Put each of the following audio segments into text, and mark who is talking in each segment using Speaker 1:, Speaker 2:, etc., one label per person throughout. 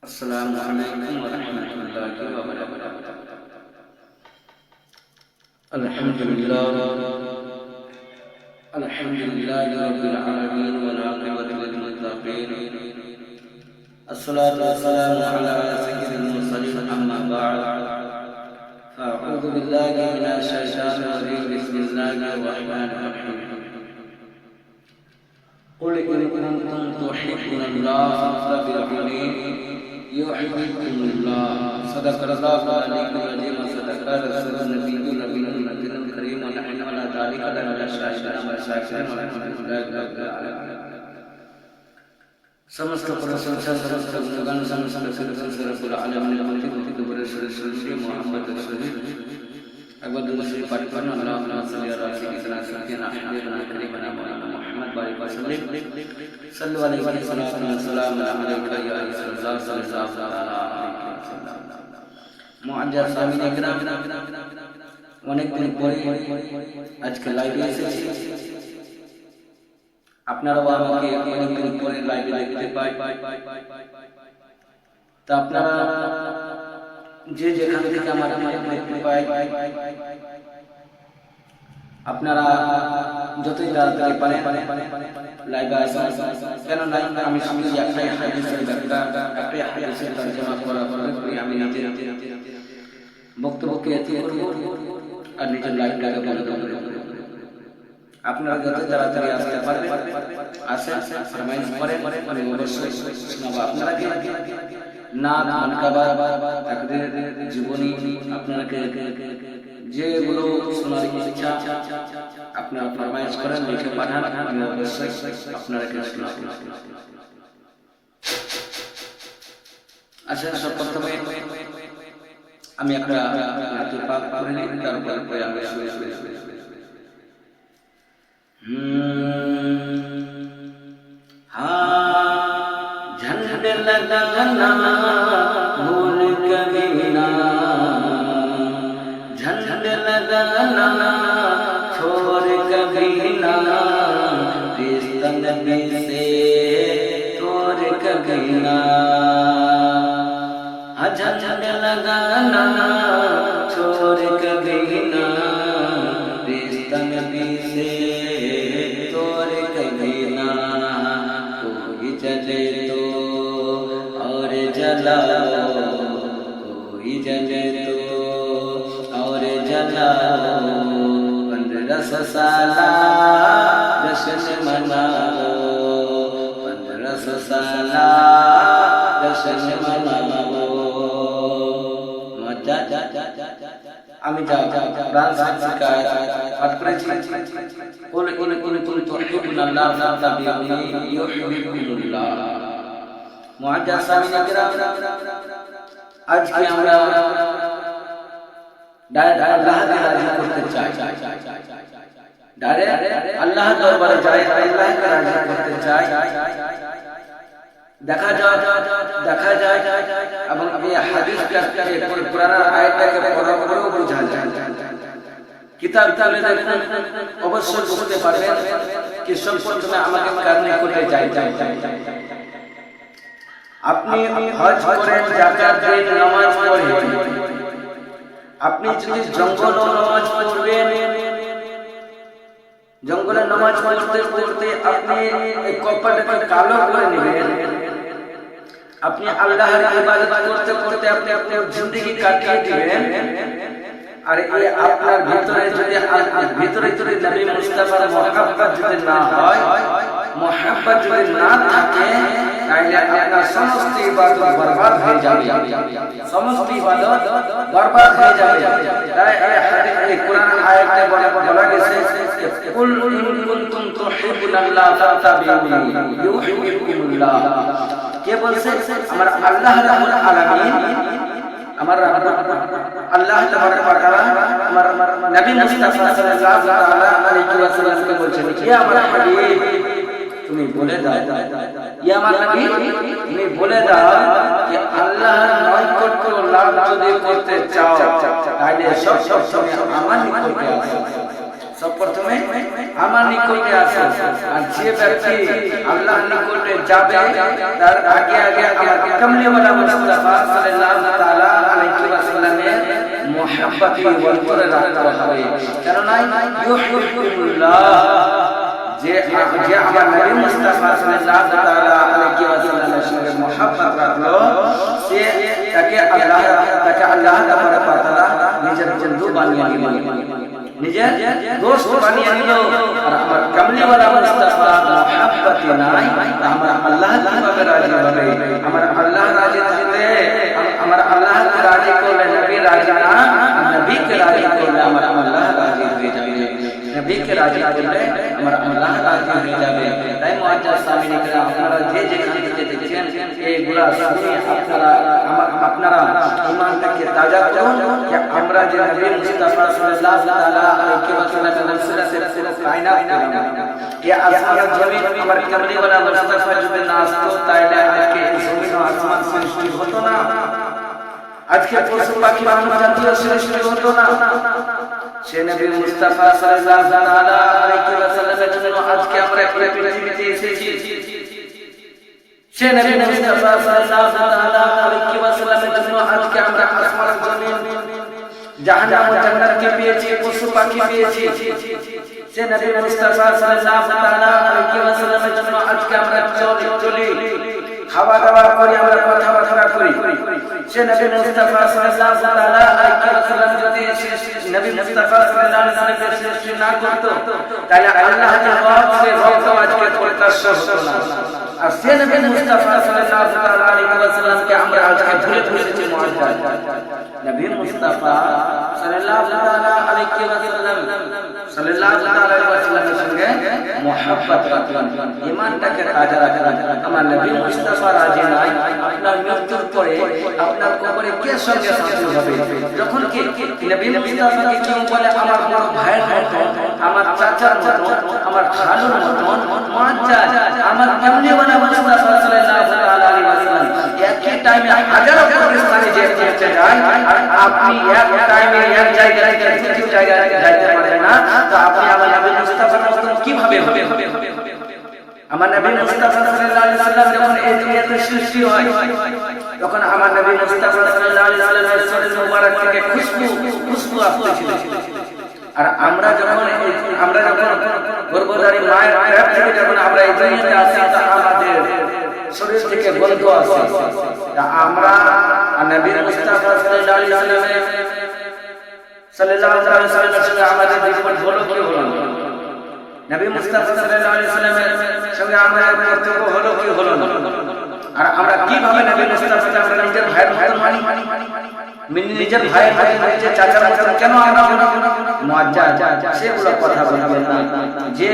Speaker 1: السلام عليكم ورحمة الله وبركاته. الحمد لله رب العالمين والعاقبة للمتقين. الصلاة والسلام على سيد المرسلين أما بعد. أعوذ بالله من الشيطان الرجيم. بسم الله الرحمن الرحيم. قل إن كنتم تحبون الله فاتبعوني يحببكم الله. صدق الله العلي العظيم وصدق رسول النبي النبي الكريم ونحن على ذلك لمن الشاهدين والشاكرين والحمد لله رب العالمين. সমস্ত প্রশংসা সমস্ত গুণগান সমস্ত সিফাত রব্বুল আলামিনের প্রতি বরেশ্বর মুহাম্মদ রাসূলুল্লাহ একবার দুরূদ পাঠ করুন। আল্লাহুম্মা সাল্লি আলা সাইয়্যিদিনা সাইয়্যিদিনা হাবিবিনা কারীমিনা মাওলানা মুহাম্মদ বারিক ওয়া সাল্লিম সাল্লু আলাইহি ওয়া সাল্লাম আলাইকা ইয়া রাসূলুল্লাহ সাল্লাল্লাহু তাআলা আলাইহি ওয়াসাল্লাম। মুআজ্জাজ সামিঈন ইকরাম, অনেক দিন পরে আজকে লাইভে এসেছি। আপনারাও আমাকে অনেকদিন পরে লাইভে দেখতে পাই। তা আপনারা যে যেখান থেকে আমাকে দেখতে পাই, আপনারা যতই তাড়াতাড়ি পারেন লাইভে আসেন। কেন নাই, আমি শুধু একটাই হাদিসের ব্যাখ্যা, একটাই হাদিসের তরজমা করার পরে আমি নিজে বক্তব্যকে এতি করব আর নিজের লাইভটাকে বন্ধ করব। আপনারা যত তাড়াতাড়ি আসতে পারবেন আসেন, ফরমাইশ করেন, আমি অবশ্যই শোনাবো। আপনারা কি না মানকাবা তাকদীর জীবনী আপনাকে যেগুলো শোনার ইচ্ছা আপনারা ফরমাইশ করেন, লিখে পাঠান, আমি অবশ্যই আপনাদেরকে শোনাবো। আচ্ছা, সর্বপ্রথমে আমি একটা হাতে পাক করে নিই, তারপরে আমি झंड लगाना भूल कभी ना, झंड लगाना छोड़ कभी ना, रिश्ता नबी से तोड़ कभी ना, झंड लगाना छोड़ कभी ना, रिश्ता नबी से जले तो और जलाओ, कोई जले तो और जलाओ, 1500 साला जश्न मनाओ, 1500 साला जश्न मनाओ। আমি যা প্রাণ শিক্ষা পাঠ করেছি, কুল ইন কুনতুম তুহিব্বুনাল্লাহ ফাত্তাবিউনি ইউহিব্বুকুমুল্লাহ। মুআজ্জাজ সামিঈন ইকরাম, আজকে আমরা ডাইরেক্ট আল্লাহকে রাজি করতে চাই, ডাইরেক্ট আল্লাহ দরবারে যাই, আল্লাহকে রাজি করতে চাই। দেখা যায় এবং এই হাদিসটাকে কোরআনের আয়াতটাকে পড়ার পরেও বোঝা যায়। কিতাব তাহলে দেখুন, অবশ্যই বুঝতে পারবেন কি সর্বপ্রথমে আমাকে কারণে করে যাই। আপনি হজ করেন, যাকাত দেন, নামাজ পড়েন, আপনি যদি জঙ্গলে নামাজ পড়বেন, জঙ্গলে নামাজ পড়তে পড়তে আপনি এই কপালটাকে কালো করে নেবেন, আপনি আল্লাহর ইবাদত করতে করতে আপনি আপনার জিন্দেগি কাটিয়ে দিবেন। আর এই আপনার ভিতরে যদি নবী মুস্তাফার মুহাব্বত যদি না হয়, মুহাব্বত যদি না থাকে, তাহলে আপনার সমস্ত ইবাদত বরবাদ হয়ে যাবে, সমস্ত ইবাদত বরবাদ হয়ে যাবে। তাই এই কোরআন আয়াতে বলা গেছে, কুল ইন কুনতুম তুহিব্বুনাল্লাহ ফাত্তাবিউনি ইউহিব্বুকুমুল্লাহ। কে বলছে? আমার আল্লাহ রাব্বুল আলামিন, আমার আল্লাহ তাবারক ওয়া তাআলা আমার নবী মুস্তাফা সাল্লাল্লাহু আলাইহি ওয়াসাল্লামকে বলছেন, ইয়া আমার হাবিব তুমি বলে দাও, ইয়া আমার নবী তুমি বলে দাও যে আল্লাহর নৈকট্য লাভ যদি করতে চাও, তাহলে সব সময় আমার নিকটে আসো, প্রথমে আমার নিকটে আসো, আর যে ব্যক্তি আল্লাহর নিকটে যাবে তার আগে আগে আমার কামলিওয়ালা মুস্তাফা সাল্লাল্লাহু তাআলা আলাইহি ওয়াসাল্লামের মুহাব্বতি অন্তরে রাখতে হবে। কেননা ইউহিব্বুল্লাহ, যে আমার নবী মুস্তাফা সাল্লাল্লাহু তাআলা আলাইহি ওয়াসাল্লামের সঙ্গে মুহাব্বত রাখলো, সে তাকে আল্লাহ তাআলা নিজের বন্ধু বানিয়ে নিল, নিজের দোস্ত বানিয়ে নিল। আর আমার কামলিওয়ালা মুস্তাফা মুহাব্বতি নাই, আমার আল্লাহ কিভাবে রাজি হবে? আমার আল্লাহ রাজি দিতে, আমার আল্লাহ রাজি করলে নবী রাজি না, নবীকে রাজি করলে আমার আল্লাহ রাজি হয়ে যাবে, নবীকে রাজি করলে আমার আল্লাহ রাজি হয়ে যাবে। তাই মুআজ্জাজ সামিনী کرام, আপনারা যে যেখান থেকে দেখছেন এইগুলা শুনে আপনারা ঈমানটাকে তাজা করুন যে আমরা যে নবী মুস্তাফা সাল্লাল্লাহু তাআলা আলাইহি ওয়াসাল্লামের নসিহতে পুরো কায়নাত পেলাম। এই আসমান জমিন আমার কামলিওয়ালা মুস্তাফা যদি না আসতো তাহলে আজকে জমিন ও আসমান সৃষ্টি হতো না, আজকে পশু পাখি মানব জাতীয় সৃষ্টি হতো না। সে নবী মুস্তাফা সাল্লাল্লাহু তাআলা আলাইহি ওয়াসাল্লামের জন্য আজকে আমরা এই পৃথিবীতে এসেছি। সে নবী মুস্তাফা সাল্লাল্লাহু তাআলা আলাইহি ওয়াসাল্লামের জন্য আজকে আমরা আসমান জমিন জাহান্নাম ও জান্নাতকে পেয়েছি, পশু পাখি পেয়েছি। সে নবী মুস্তাফা সাল্লাল্লাহু তাআলা আলাইহি ওয়াসাল্লামের জন্য আজকে আমরা চলি, খাওয়া দাওয়া করি, আমরা কথাবার্তা করি। সে নবী মুস্তাফা সাল্লাল্লাহু তাআলা আলাইহি ওয়াসাল্লাম যদি নবী মুস্তাফা সাল্লাল্লাহু আলাইহি ওয়াসাল্লামের সৃষ্টি না করত তাহলে আল্লাহ যে রব আজকে প্রকাশ হতো না। আর সে নবী মুস্তাফা সাল্লাল্লাহু তাআলা আলাইহি ওয়াসাল্লামকে আমরা আজকে ভুলে ফেলেছি। মুআজ্জাজ নবী মুস্তাফা সাল্লাল্লাহু তাআলা আলাইহি ওয়াসাল্লামের সঙ্গে মুহাব্বত রাখলেন, ঈমানটাকে তাজা রাখলেন। আমার নবী মুস্তাফা রাজি নাই, আপনার মৃত্যুর পরে আপনার কবরে কে সঙ্গে শান্তি হবে? যখন কি নবী মুস্তাফাকে কেউ বলে আমার বড় ভাইয়ের মতন, আমার চাচার মতন, আমার খালুর মতন, মুআজ্জাজ আমার কামলিওয়ালা মুস্তাফা সাল্লাল্লাহু তাআলা আলাইহি ওয়াসাল্লাম একই টাইমে হাজারো কবরস্থানে যেতে যায়, আর আপনি এক টাইমে এক জায়গায় থেকে দ্বিতীয় জায়গায় যাইতে পারেন না, তো আপনি আমার নবী মুস্তাফার মতন কিভাবে হবে? আমার নবী মুস্তাফা সাল্লাল্লাহু আলাইহি ওয়াসাল্লাম যখন এই দুনিয়াতে সৃষ্টি হয় তখন আমার নবী মুস্তাফা সাল্লাল্লাহু আলাইহি ওয়াসাল্লামের শরীর মুবারক থেকে খুশবু আসছিল। আর আমরা যখন গর্ভধারী মায়ের পেট থেকে যখন আমরা এই দুনিয়াতে আসি তা আমাদের শরীর থেকে গন্ধ আসে। আমরা নবী মুস্তাফা সাল্লাল্লাহু আলাইহি ওয়াসাল্লামের সঙ্গে আমাদের জীবন হলো কি হলো? নবী মুস্তাফা সাল্লাল্লাহু আলাইহি ওয়াসাল্লামের সঙ্গে আমাদের কর্তব্য হলো কি হলো না? আর আমরা কিভাবে নবী মুস্তাফাকে আমরা নিজের ভাইয়ের মতন মানি? নিজের ভাই নিজের চাচার মতন কেন আমরা মুআজ্জাজ সেগুলো কথা বলবেন না। যে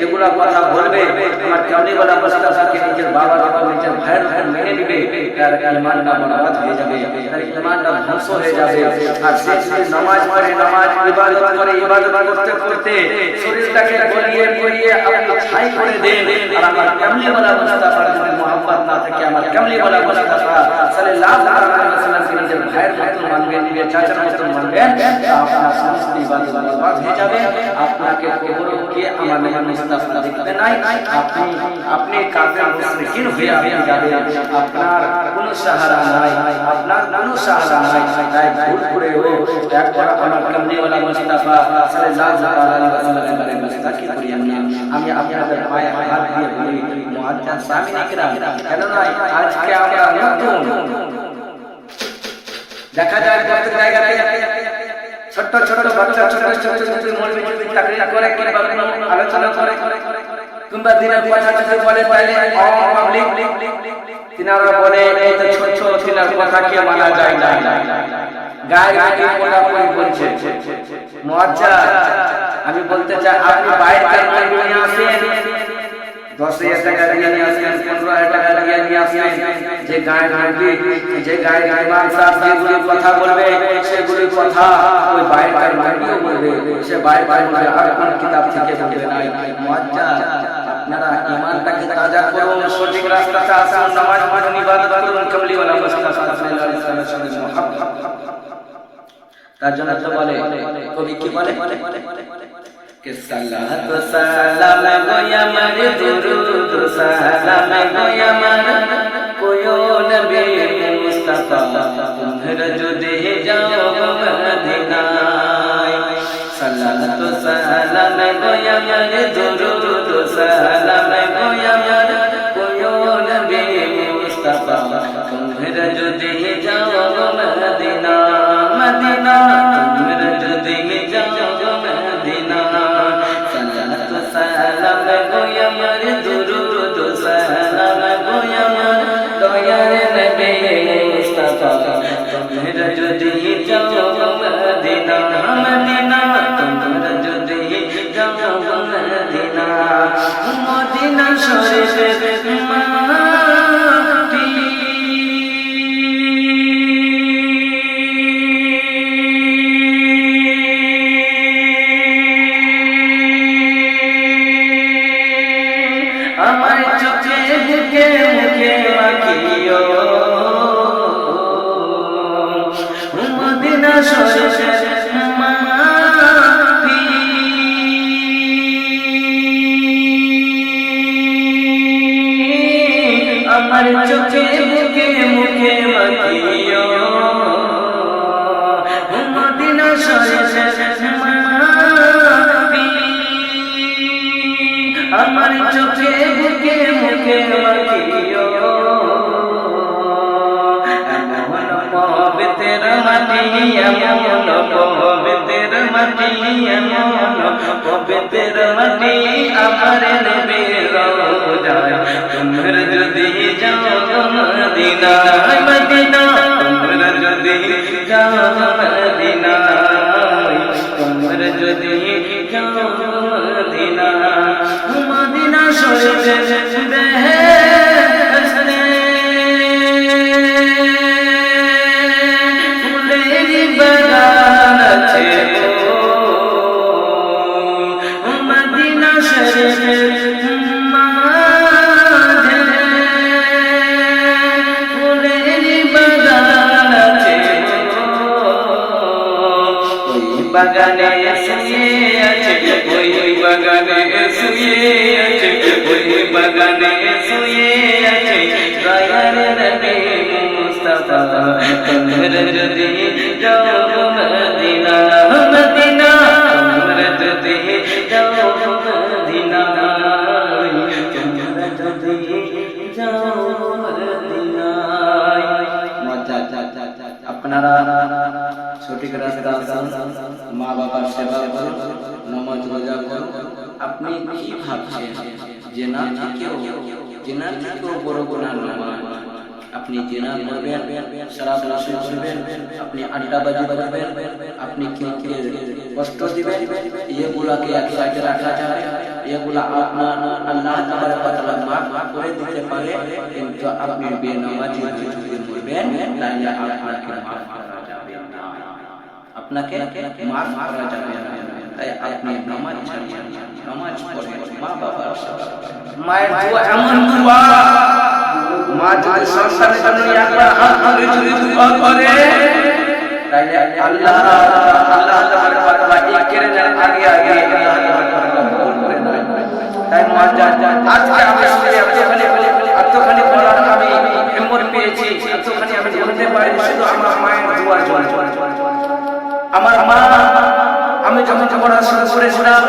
Speaker 1: এগুলো কথা বলবে আমার কামলিওয়ালা মুস্তাফাকে নিজের বাবা বা নিজের ভাইয়ের মতন মেনে নিবে, তার ঈমানটা বরবাদ হয়ে যাবে, তার ঈমানটা ধ্বংস হয়ে যাবে। আর সে যদি নামাজ পড়ে, নামাজ ইবাদত করে, ইবাদত করতে করতে শরীরটাকে গলিয়ে আপনি ছাই করে দেন, আর আমার কামলিওয়ালা মুস্তাফার যদি মুহাব্বত না থাকে, আমার কামলিওয়ালা মুস্তাফা সাল্লাল্লাহু আলাইহি ওয়াসাল্লামকে নিজের ভাইয়ের মতন মানবেন, নিজের চাচার মতন মানবেন, আপনার সমস্ত ইবাদত বরবাদ হয়ে যাবে। আপনাকে কবরে গিয়ে আমার নবী মুস্তাফা দেখতে নাই, আপনি কাফের মুশরিকিন হয়ে আপনি যাবেন। আপনার কোনো সাহারা নাই, আপনার কোনো সাহারা নাই। তাই ভুল করেও একবার আমার কামলিওয়ালা মুস্তাফা সাল্লাল্লাহু আলাইহি ওয়াসাল্লামের মুস্তাকি করিয়েন না। আমি আপনাদের পায়ে হাত দিয়ে বলি মুআজ্জাজ সামিনী کرام, কেন নয় আজকে আমরা নতুন দেখা যায় কত জায়গায় ছোট ছোট বাচ্চা ছোট মৌলবি তাকরীর করে কিংবা আলোচনা করে কিংবা দিনের কথা যদি বলে তাহলে পাবলিক তিনারা বলে এই তো ছোট তিনার কথা কি মানা যায় না, গায়ে কোলা কোই বলছে। মুআজ্জাজ আমি বলতে চাই আপনি বাইরে থেকে নিয়ে আসেন, 10,000 টাকা দিয়ে নিয়ে আসেন, 15,000 টাকা দিয়ে নিয়ে আসেন, যে গায়ে ইমাম সাহেব যেগুলি কথা বলবে সেগুলি কথা ওই বাইরের মাইকেও বলবে, সে বাইরে বলবে আর কোন কিতাব থেকে বলবে না। মুআজ্জাজ আপনারা ঈমানটাকে তাজা করুন, সঠিক রাস্তাতে আসুন, নামাজ পড়ুন, ইবাদত করুন, কামলিওয়ালা মুস্তাফা সাল্লাল্লাহু আলাইহি ওয়াসাল্লামের সঙ্গে মুহাব্বত। তার জন্য তো বলে কবি কি বলে সালাত সালাম গোয়া মারে দুরুদ সালাম গোয়া মারে কোয়ো নবী মুস্তাফা তোমরা যদি যাও মদিনায় সালাত সালাম গোয়া মারে দুরুদ সালাম গোয়া মারে কোয়ো নবী মুস্তাফা তোমরা যদি যাও মদিনা মদিনা তোমরা যদি যাও মদিনা সালাত সালাম গোয়া মারে দুরুদ সালাম গোয়া মারে দয়ার নবী মুস্তাফা তোমরা যদি যাও মদিনা মদিনা তোমরা যদি যাও মদিনা মদিনা শরীফের মাটি আমার চোখে মুখে মুখে মাখিও মদিনা শরীফের মাটি আমার চোখে মুখে মুখে মাখিও মদিনা শরীফের মাটি আমার চোখে মুখে মুখে মাখিও এমন পবিত্র মাটি এমন পবিত্র মাটি এমন পবিত্র মাটি আমার নবীর রওজায় তোমরা যদি যাও মদিনা মদিনা তোমরা যদি যাও মদিনা তোমরা যদি যাও মদিনা মদিনা শরীফের বেহেশতে ফুলের বাগান আছে মদিনা শরীফের মাঝে ফুলের বাগান আছে ওই বাগানে শুয়ে আছে ওই বাগানে শুয়ে আছে ওই বাগানে শুয়ে আছে দয়ার নবী মুস্তাফা তোমরা যদি যাও মদিনা মদিনা তোমরা যদি যাও মদিনা তোমরা যদি যাও মদিনা আপনারা সঠিক রাস্তা মা বাবার সেবা করুন নামাজ রোজা করুন আপনি কি ভাবছেন জেনা থেকেও বড় গুনাহ নয় আপনি জেনা করবেন শরাব নশা করবেন আপনি আড্ডাবাজি করবেন আপনি কে কষ্ট দিবেন এগুলাকে এক সাইডে রাখা যাবে এগুলা আপনার আল্লাহ তাবারক ওয়া তাআলা মাফ করে দিতে পারে কিন্তু আপনি বেনামাজি যদি করবেন তাহলে আপনাকে মাফ করা যাবে না আপনাকে মাফ করা যাবে না তাই আপনি নামাজ ছাড়িয়ে নামাজ পড়েন মা বাবার সেবা মায়ের দোয়া এমন দোয়া মা যদি সন্তানের জন্য একবার হাত ধরে যদি দোয়া করে তাহলে আল্লাহ তাবারক ওয়া তাআলা এই কেরানের আগে আল্লাহ তাবারক ওয়া তাআলা কবুল করে নেয় তাই মুআজ্জাজ আজকে আমি এতখানি বলার আমি হিম্মত পেয়েছি এতখানি আমি বলতে পারি শুধু আমার মায়ের দোয়ার জন্য আমার মা আমি যখন পড়াশোনা করেছিলাম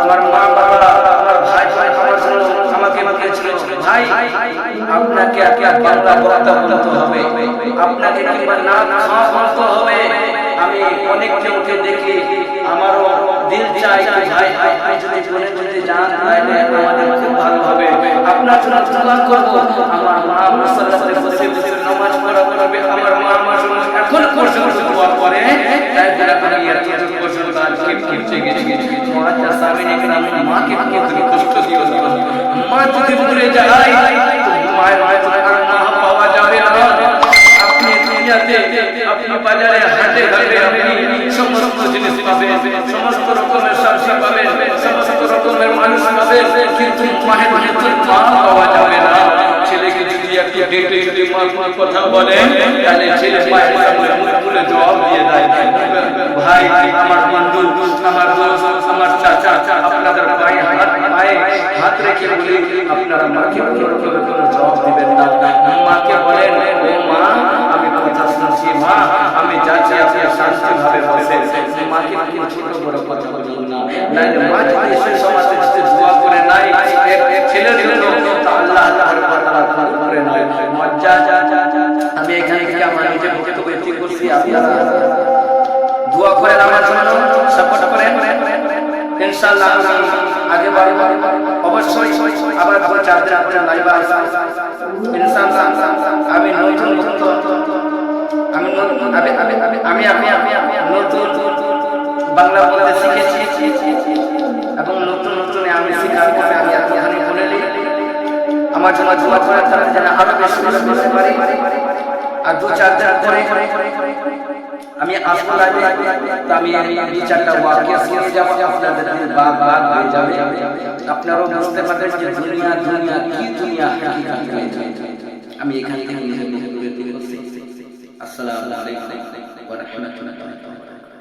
Speaker 1: আমার মা বাবা আমার ভাই আমার জন্য আমাকে বলেছিল ভাই আপনাকে বাংলা বক্তা বলতে হবে আপনাকে কিংবা না বলতে হবে আমি অনেককে উঠে দেখি আমারও দিল চাই ভাই আপনি যদি বলতে যান তাহলে আমাদের খুব ভালো হবে আপনার জন্য দোয়া করব আমার মা মুসল্লাতে বসে বসে নামাজ পড়া করবে আমার মা আমার জন্য এখন পর্যন্ত দোয়া করে তাই যারা আমি এত পর্যন্ত আজ কিপটে গেছি মুআজ্জাজ সামিনে کرام মাকে তুমি কষ্ট দিও মা যদি দূরে যায় তো মায়ের মা পাওয়া যাবে না আপনি দুনিয়াতে আপনি বাজারে হাটে ঘাটে আপনি সমস্ত জিনিস পাবেন সমস্ত রকমের সবজি পাবেন সমস্ত রকমের মানুষ পাবেন কিন্তু মায়ের মা পাওয়া যাবে না ছেলেকে যদি একটু ডেটে যদি মা কথা বলেন তাহলে ছেলে মায়ের সামনে খুলে জবাব দিয়ে দেয়, ভাই আমার বন্ধু, আমার দোস্ত, আমার চাচা, আপনাদের পায়ে হাত রেখে বলি আপনারা মাকে কোনো জবাব দিবেন না। মাকে বলেন, ও মা আমি কথা শুনছি, মা আমি যাচ্ছি, আপনি শান্তিভাবে বসে। মাকে কোনো ছোট বড় কথা বলবেন না, নাইলে মা যদি সে সমাজে দোয়া করে নাই এক ছেলের জন্য, আল্লাহ তাআলা করে নাই মজ্জা। আমি এখানে থেকে আমার নিজের বক্তব্য এটি করছি, আপনারা দোয়া করেন আমার জন্য, সাপোর্ট করেন ইনশাআল্লাহ। আমি আগে বাড়ব অবশ্যই, আবার 4 দিন পরে লাইভ আসব ইনশাআল্লাহ। আমি নতুন বাংলা বলতে শিখেছি এবং নতুন আমি শিখার পরে আমি এখানে বলে নিই আমার জন্য দোয়া করার তারা যেন আরো বেশি করতে পারি। আর 2-4 দিন পরে আমি আসবো লাইভে, তো আমি 2-4টা ওয়াক্য শুনিয়ে যাব, আপনাদের বাগ হয়ে যাবে, আপনারাও বুঝতে পারবেন যে দুনিয়া কি দুনিয়া হাকিকাত। আমি এখানে থেকে আসসালামু আলাইকুম ওয়া রাহমাতুল্লাহি ওয়া বারাকাতুহু।